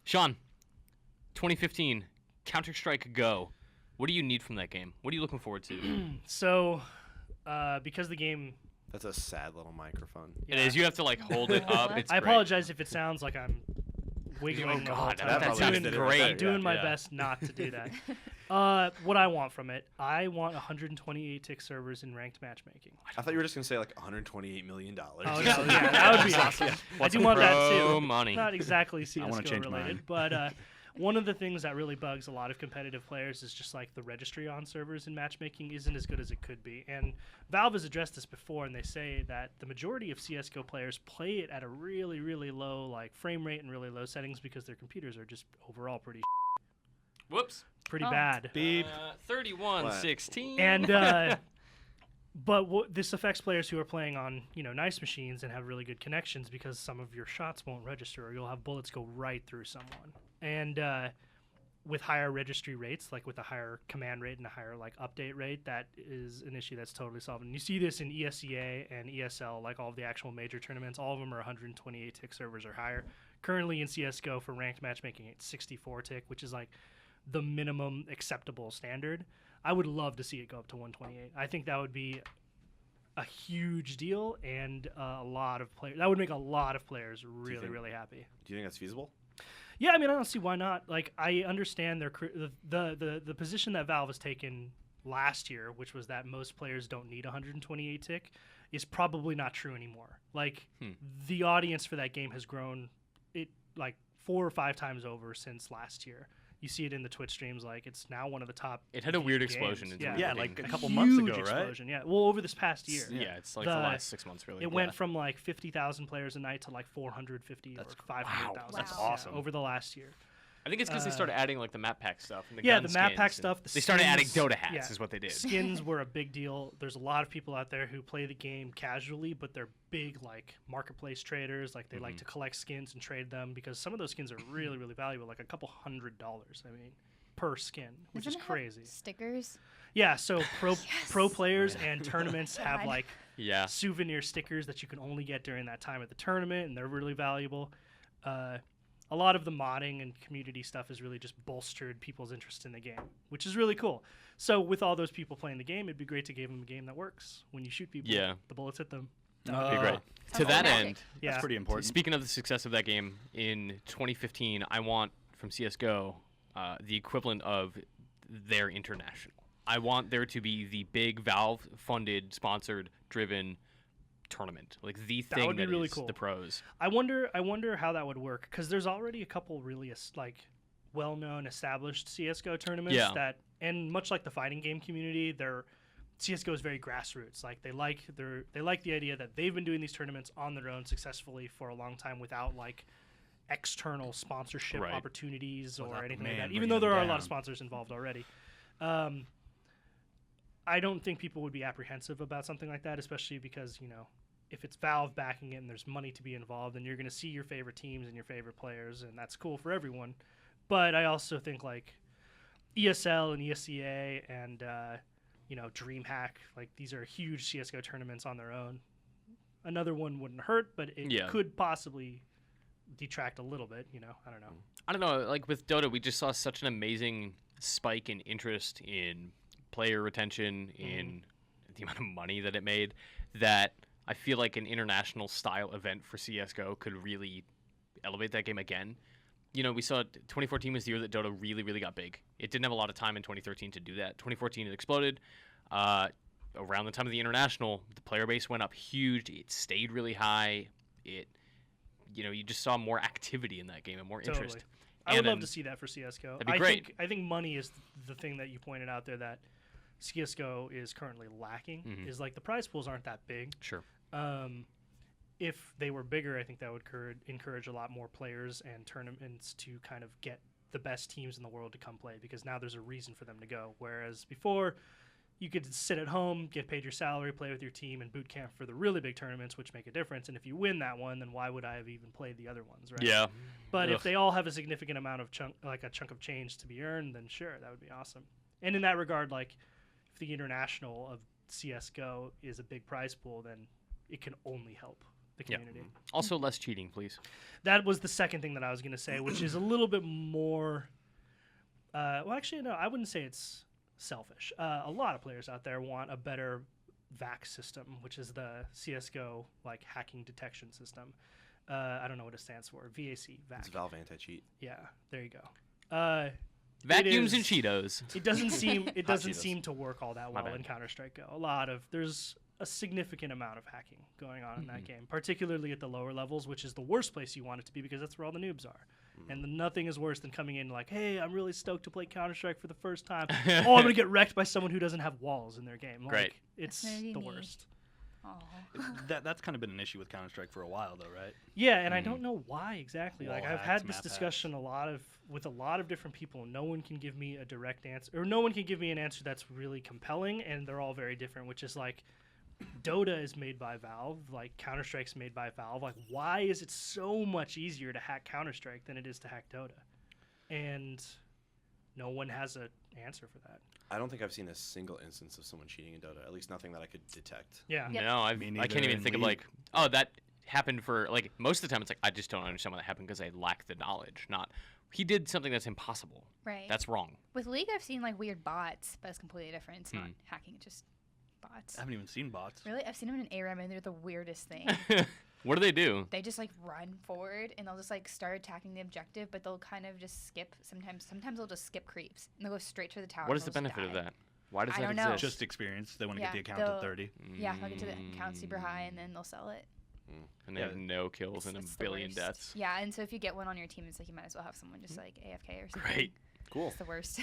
Sean, 2015, Counter-Strike Go. What do you need from that game? What are you looking forward to? So, because the game... That's a sad little microphone. It is. You have to like hold it up. It's I great. apologize if it sounds like I'm wiggling Oh the whole God, time. that sounds great. I'm doing my Yeah. best not to do that. What I want from it, I want 128 tick servers in ranked matchmaking. I thought you were just gonna say like 128 $million. Oh, no, yeah, that would be awesome. I do want that Pro too. money. Not exactly CS:GO wanna change related, mine. but one of the things that really bugs a lot of competitive players is just like the registry on servers in matchmaking isn't as good as it could be. And Valve has addressed this before, and they say that the majority of CS:GO players play it at a really, really low like frame rate and really low settings because their computers are just overall pretty Whoops. bad. Beep. 31-16. And but this affects players who are playing on nice machines and have really good connections because some of your shots won't register, or you'll have bullets go right through someone. And with higher registry rates, like with a higher command rate and a higher like update rate, that is an issue that's totally solved. And you see this in ESEA and ESL, like all of the actual major tournaments. All of them are 128 tick servers or higher. Currently in CS:GO for ranked matchmaking, it's 64 tick, which is like the minimum acceptable standard. I would love to see it go up to 128. I think that would be a huge deal, and a lot of players. That would make a lot of players really, really happy. Do you think that's feasible? Yeah, I mean, I don't see why not. Like, I understand the position that Valve has taken last year, which was that most players don't need 128 tick, is probably not true anymore. Like, the audience for that game has grown like 4 or 5 times over since last year. You see it in the Twitch streams, like it's now one of the top. It had a weird games. explosion. In Yeah, Yeah, terms of like getting- a couple months ago, Huge right? explosion, yeah. Well, over this past year. Yeah, it's like the last 6 months really. It went from like 50,000 players a night to like 450 or 500,000. That's yeah, awesome. over the last year. I think it's because they started adding like the map pack stuff. And the Yeah, gun the map pack skins, stuff. and The they started adding skins, Dota hats. yeah. Is what they did. Skins were a big deal. There's a lot of people out there who play the game casually, but they're big like marketplace traders. Like they like to collect skins and trade them because some of those skins are really, really valuable. Like a couple $100. I mean, per skin, which Doesn't is it have crazy. stickers? Yeah, so pro players and tournaments have God. like Yeah. souvenir stickers that you can only get during that time at the tournament, and they're really valuable. A lot of the modding and community stuff has really just bolstered people's interest in the game, which is really cool. So with all those people playing the game, it'd be great to give them a game that works. When you shoot people, Yeah. the bullets hit them. That'd be great. To Sounds that magic. end, Yeah, That's pretty important. speaking of the success of that game in 2015, I want from CS:GO the equivalent of their international. I want there to be the big Valve-funded, sponsored-driven tournament, like the That thing would be that really is cool. the pros. I wonder how that would work because there's already a couple really like well-known, established CS:GO tournaments Yeah. that, and much like the fighting game community, they're CS:GO is very grassroots. Like they like the idea that they've been doing these tournaments on their own successfully for a long time without like external sponsorship Right. opportunities or Without the anything like man that. bringing Even though there them are a lot down. of sponsors involved already. I don't think people would be apprehensive about something like that, especially because, if it's Valve backing it and there's money to be involved, then you're going to see your favorite teams and your favorite players, and that's cool for everyone. But I also think like ESL and ESEA and DreamHack, like these are huge CS:GO tournaments on their own. Another one wouldn't hurt, but it Yeah. could possibly detract a little bit. I don't know. I don't know, like with Dota, we just saw such an amazing spike in interest in player retention, in the amount of money that it made, that I feel like an international style event for CS:GO could really elevate that game again. We saw 2014 was the year that Dota really, really got big. It didn't have a lot of time in 2013 to do that. 2014 it exploded. Around the time of the international, the player base went up huge. It stayed really high. You just saw more activity in that game and more interest. Totally. I would And love then- to see that for CS:GO. That'd be great. I think money is the thing that you pointed out there that CS:GO is currently lacking. Is like the prize pools aren't that big. Sure. If they were bigger, I think that would encourage a lot more players and tournaments to kind of get the best teams in the world to come play, because now there's a reason for them to go. Whereas before, you could sit at home, get paid your salary, play with your team, and boot camp for the really big tournaments, which make a difference. And if you win that one, then why would I have even played the other ones, right? Yeah. But Ugh. if they all have a significant amount of chunk of change to be earned, then sure, that would be awesome. And in that regard, like if the international of CS:GO is a big prize pool, then it can only help. the community. Also, less cheating, please. That was the second thing that I was going to say, which is a little bit more. Well, actually, no, I wouldn't say it's selfish. A lot of players out there want a better VAC system, which is the CS:GO like hacking detection system. I don't know what it stands for. VAC. VAC. It's Valve anti-cheat. Yeah, there you go. Vacuums it and is- Cheetos. It doesn't seem Cheetos. seem to work all that My well bad. in Counter-Strike Go. There's a significant amount of hacking going on in that game, particularly at the lower levels, which is the worst place you want it to be because that's where all the noobs are. And nothing is worse than coming in like, hey, I'm really stoked to play Counter-Strike for the first time. Oh, I'm gonna get wrecked by someone who doesn't have walls in their game. Like, Great. It's That's maybe the me. worst. Aw. That's kind of been an issue with Counter-Strike for a while, though, right? Yeah, and I don't know why exactly. Wall Like I've hacks, had this map discussion with a lot of different people, and no one can give me a direct answer, or no one can give me an answer that's really compelling, and they're all very different. Which is like, Dota is made by Valve, like Counter-Strike's made by Valve. Like, why is it so much easier to hack Counter-Strike than it is to hack Dota? And no one has an answer for that. I don't think I've seen a single instance of someone cheating in Dota. At least nothing that I could detect. Yeah. Yep. No, Me I neither, can't even and think of we- like, oh, that happened for like most of the time. It's like I just don't understand why that happened because I lack the knowledge. Not he did something that's impossible. Right. That's wrong. With League, I've seen like weird bots, but it's completely different. It's not hacking, it's just bots. I haven't even seen bots. Really? I've seen them in an ARAM, and they're the weirdest thing. What do they do? They just like run forward, and they'll just like start attacking the objective, but they'll kind of just skip. Sometimes they'll just skip creeps, and they'll go straight to the tower. What and is the they'll just benefit of die. that? Why does I that don't know. exist? Just experience. They want to Yeah, get the account they'll- to 30. Yeah, they'll get to the account super high, and then they'll sell it. And they Yeah. have no kills and It's a the billion worst. deaths. Yeah, and so if you get one on your team, it's like you might as well have someone just like AFK or something. Great. Cool. It's the worst.